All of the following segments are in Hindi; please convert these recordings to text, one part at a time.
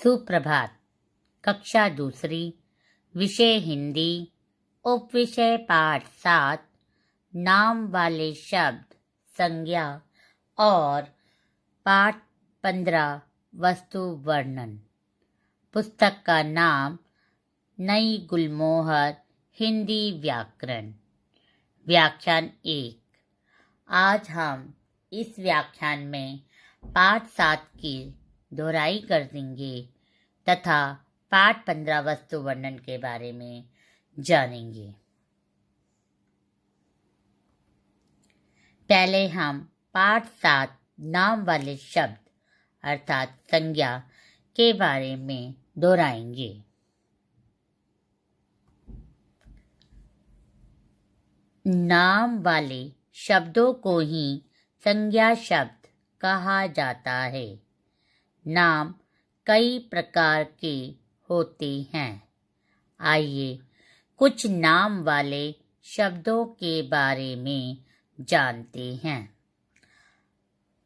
सुप्रभात। कक्षा दूसरी, विषय हिंदी, उपविषय पाठ 7, नाम वाले शब्द, संज्ञा और पाठ 15, वस्तु वर्णन। पुस्तक का नाम नई गुलमोहर, हिंदी व्याकरण। व्याख्यान 1। आज हम इस व्याख्यान में पाठ 7 की दोहराई कर देंगे तथा पाठ 15 वस्तु वर्णन के बारे में जानेंगे। पहले हम पाठ 7 नाम वाले शब्द अर्थात संज्ञा के बारे में दोहराएंगे। नाम वाले शब्दों को ही संज्ञा शब्द कहा जाता है। नाम कई प्रकार के होते हैं। आइए कुछ नाम वाले शब्दों के बारे में जानते हैं।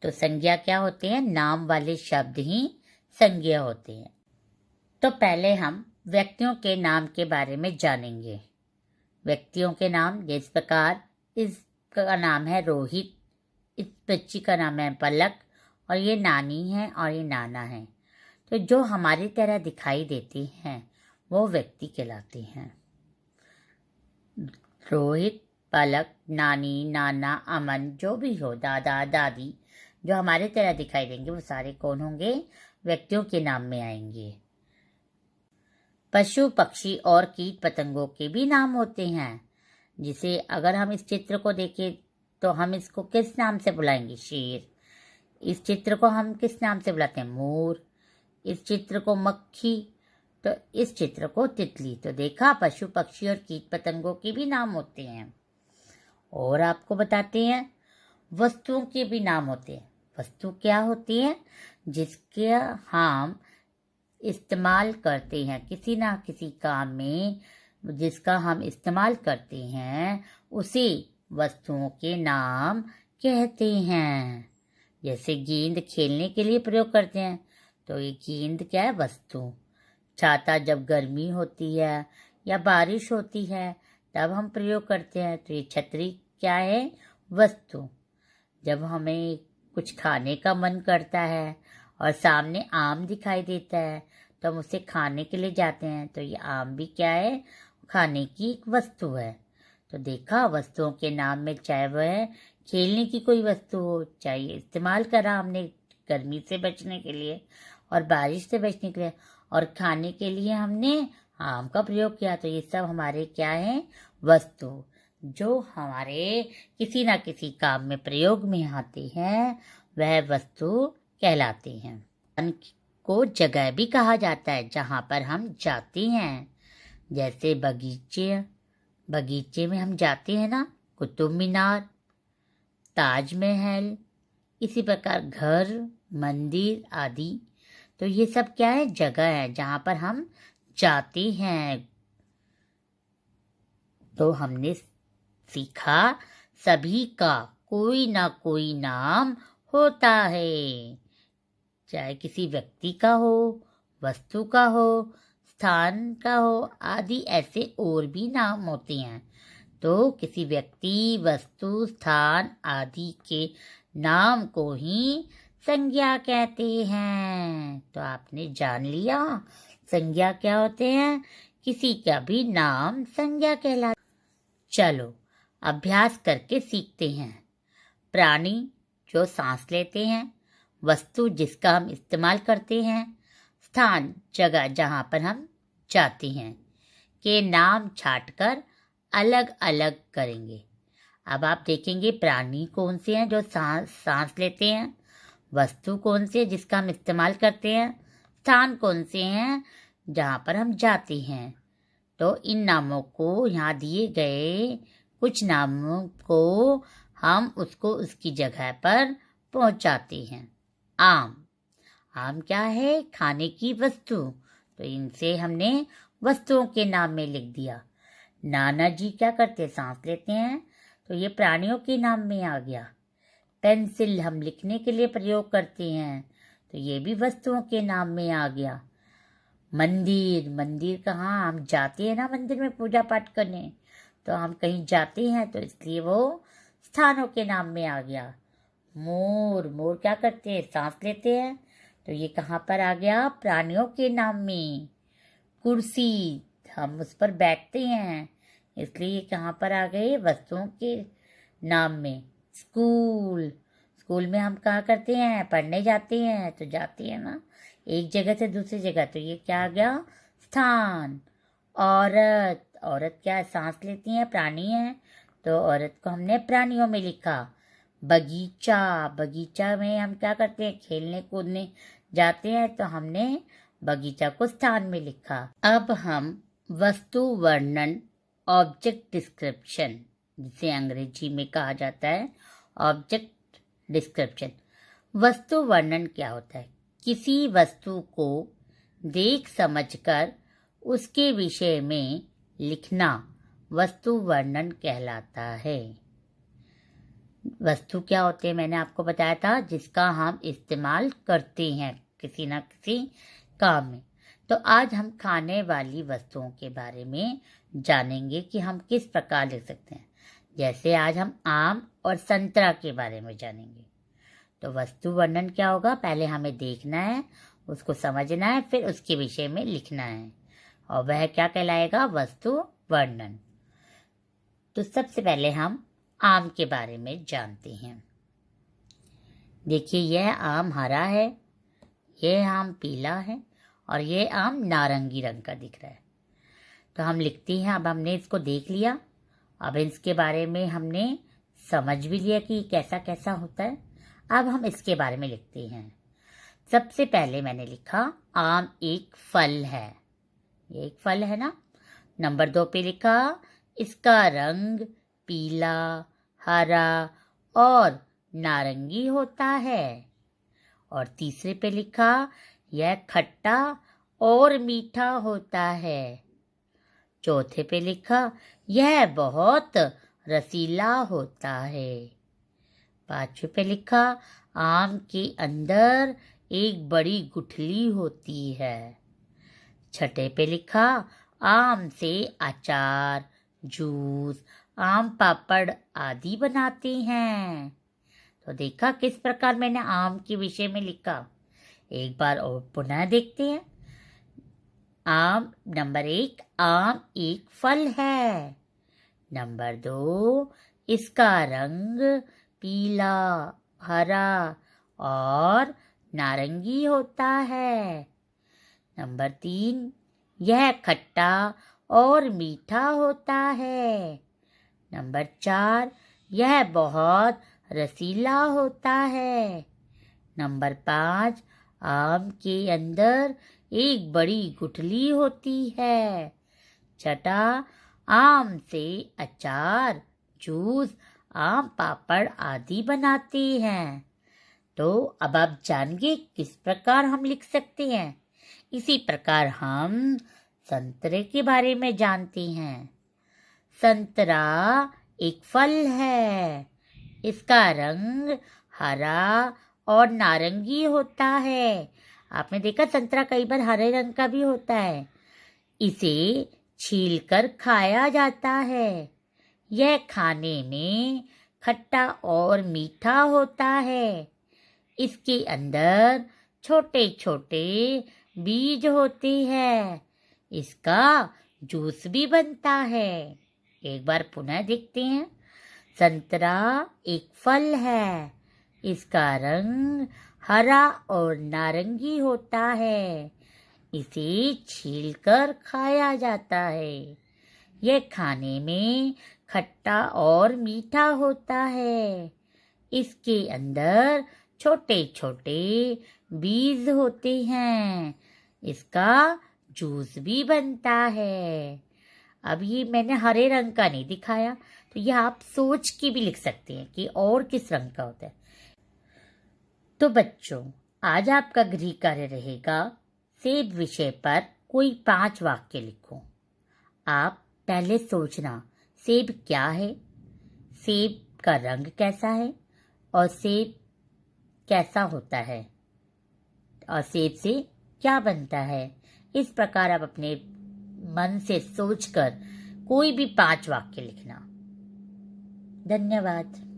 तो संज्ञा क्या होते हैं? नाम वाले शब्द ही संज्ञा होते हैं। तो पहले हम व्यक्तियों के नाम के बारे में जानेंगे। व्यक्तियों के नाम जिस प्रकार इसका नाम है रोहित, इस बच्ची का नाम है पलक, और ये नानी है और ये नाना है। तो जो हमारी तरह दिखाई देते हैं वो व्यक्ति कहलाते हैं। रोहित, पलक, नानी, नाना, अमन, जो भी हो, दादा, दादी, जो हमारे तरह दिखाई देंगे वो सारे कौन होंगे? व्यक्तियों के नाम में आएंगे। पशु, पक्षी और कीट पतंगों के भी नाम होते हैं। जिसे अगर हम इस चित्र को देखें तो हम इसको किस नाम से बुलाएंगे? शेर। इस चित्र को हम किस नाम से बुलाते हैं? मोर। इस चित्र को मक्खी, तो इस चित्र को तितली। तो देखा, पशु, पक्षी और कीट पतंगों के भी नाम होते हैं। और आपको बताते हैं वस्तुओं के भी नाम होते हैं। वस्तु क्या होती है? जिसके हम इस्तेमाल करते हैं किसी ना किसी काम में, जिसका हम इस्तेमाल करते हैं उसी वस्तुओं के नाम कहते हैं। जैसे गेंद खेलने के लिए प्रयोग करते हैं तो ये गेंद क्या है? वस्तु। छाता जब गर्मी होती है या बारिश होती है तब हम प्रयोग करते हैं तो ये छतरी क्या है? वस्तु। जब हमें कुछ खाने का मन करता है और सामने आम दिखाई देता है तो हम उसे खाने के लिए जाते हैं तो ये आम भी क्या है? खाने की एक वस्तु है। तो देखा, वस्तुओं के नाम में चाहे वह खेलने की कोई वस्तु हो, चाहे इस्तेमाल करा हमने गर्मी से बचने के लिए और बारिश से बचने के लिए, और खाने के लिए हमने आम का प्रयोग किया, तो ये सब हमारे क्या है? वस्तु, जो हमारे किसी ना किसी काम में प्रयोग में आते हैं वह वस्तु कहलाते हैं। को जगह भी कहा जाता है जहाँ पर हम जाते हैं। जैसे बगीचे में हम जाते हैं ना, कुतुब मीनार, ताजमहल, इसी प्रकार घर, मंदिर आदि। तो ये सब क्या है? जगह है जहाँ पर हम जाते हैं। तो हमने सीखा सभी का कोई ना कोई नाम होता है। चाहे किसी व्यक्ति का हो, वस्तु का हो, स्थान का हो आदि, ऐसे और भी नाम होते हैं। तो किसी व्यक्ति, वस्तु, स्थान आदि के नाम को ही संज्ञा कहते हैं। तो आपने जान लिया संज्ञा क्या होते हैं। किसी का भी नाम संज्ञा कहलाता। चलो अभ्यास करके सीखते हैं। प्राणी जो सांस लेते हैं, वस्तु जिसका हम इस्तेमाल करते हैं, स्थान जगह जहाँ पर हम जाते हैं के नाम छांटकर अलग अलग करेंगे। अब आप देखेंगे प्राणी कौन से हैं? जो सांस लेते हैं। वस्तु कौन से है? जिसका हम इस्तेमाल करते हैं। स्थान कौन से हैं? जहाँ पर हम जाते हैं। तो इन नामों को, यहाँ दिए गए कुछ नामों को हम उसको उसकी जगह पर पहुँचाते हैं। आम क्या है? खाने की वस्तु। तो इनसे हमने वस्तुओं के नाम में लिख दिया। नाना जी क्या करते? सांस लेते हैं, तो ये प्राणियों के नाम में आ गया। पेंसिल हम लिखने के लिए प्रयोग करते हैं तो ये भी वस्तुओं के नाम में आ गया। मंदिर, मंदिर कहाँ, हम जाते हैं ना मंदिर में पूजा पाठ करने, तो हम कहीं जाते हैं तो इसलिए वो स्थानों के नाम में आ गया। मोर, मोर क्या करते हैं, सांस लेते हैं, तो ये कहाँ पर आ गया, प्राणियों के नाम में। कुर्सी, हम उस पर बैठते हैं, इसलिए ये कहाँ पर आ गए, वस्तुओं के नाम में। स्कूल, स्कूल में हम कहाँ करते हैं, पढ़ने जाते हैं, तो जाते हैं ना एक जगह से दूसरी जगह, तो ये क्या आ गया, स्थान। औरत, औरत क्या है, सांस लेती है, प्राणी है, तो औरत को हमने प्राणियों में लिखा। बगीचा, बगीचा में हम क्या करते हैं, खेलने कूदने जाते हैं, तो हमने बगीचा को स्थान में लिखा। अब हम वस्तु वर्णन, ऑब्जेक्ट डिस्क्रिप्शन, जिसे अंग्रेजी में कहा जाता है ऑब्जेक्ट डिस्क्रिप्शन। वस्तु वर्णन क्या होता है, किसी वस्तु को देख समझकर उसके विषय में लिखना वस्तु वर्णन कहलाता है। वस्तु क्या होते हैं, मैंने आपको बताया था, जिसका हम इस्तेमाल करते हैं किसी ना किसी काम में। तो आज हम खाने वाली वस्तुओं के बारे में जानेंगे कि हम किस प्रकार लिख सकते हैं। जैसे आज हम आम और संतरा के बारे में जानेंगे। तो वस्तु वर्णन क्या होगा, पहले हमें देखना है, उसको समझना है, फिर उसके विषय में लिखना है, और वह क्या कहलाएगा, वस्तु वर्णन। तो सबसे पहले हम आम के बारे में जानते हैं। देखिए, यह आम हरा है, यह आम पीला है, और यह आम नारंगी रंग का दिख रहा है। तो हम लिखते हैं, अब हमने इसको देख लिया, अब इसके बारे में हमने समझ भी लिया कि कैसा कैसा होता है। अब हम इसके बारे में लिखते हैं। सबसे पहले मैंने लिखा, आम एक फल है, ये एक फल है ना। नंबर 2 पे लिखा, इसका रंग पीला, हरा और नारंगी होता है। और तीसरे पे लिखा, यह खट्टा और मीठा होता है। चौथे पे लिखा, यह बहुत रसीला होता है। पांचवे पे लिखा, आम के अंदर एक बड़ी गुठली होती है। छठे पे लिखा, आम से अचार, जूस, आम पापड़ आदि बनाते हैं। तो देखा किस प्रकार मैंने आम के विषय में लिखा। एक बार और पुनः देखते हैं। आम, नंबर 1, आम एक फल है। नंबर 2, इसका रंग पीला, हरा और नारंगी होता है। नंबर 3, यह खट्टा और मीठा होता है। नंबर 4, यह बहुत रसीला होता है। नंबर 5, आम के अंदर एक बड़ी गुठली होती है। छठा, आम से अचार, जूस, आम पापड़ आदि बनाते हैं। तो अब आप जानिए किस प्रकार हम लिख सकते हैं। इसी प्रकार हम संतरे के बारे में जानते हैं। संतरा एक फल है, इसका रंग हरा और नारंगी होता है। आपने देखा संतरा कई बार हरे रंग का भी होता है। इसे छीलकर खाया जाता है। यह खाने में खट्टा और मीठा होता है। इसके अंदर छोटे छोटे बीज होते हैं। इसका जूस भी बनता है। एक बार पुनः देखते हैं। संतरा एक फल है, इसका रंग हरा और नारंगी होता है। इसे छीलकर खाया जाता है। यह खाने में खट्टा और मीठा होता है। इसके अंदर छोटे छोटे बीज होते हैं। इसका जूस भी बनता है। अब ये मैंने हरे रंग का नहीं दिखाया, तो यह आप सोच के भी लिख सकते हैं कि और किस रंग का होता है। तो बच्चों, आज आपका गृह कार्य रहेगा, सेब विषय पर कोई 5 वाक्य लिखो। आप पहले सोचना, सेब क्या है, सेब का रंग कैसा है, और सेब कैसा होता है, और सेब से क्या बनता है। इस प्रकार आप अपने मन से सोचकर कोई भी 5 वाक्य लिखना। धन्यवाद।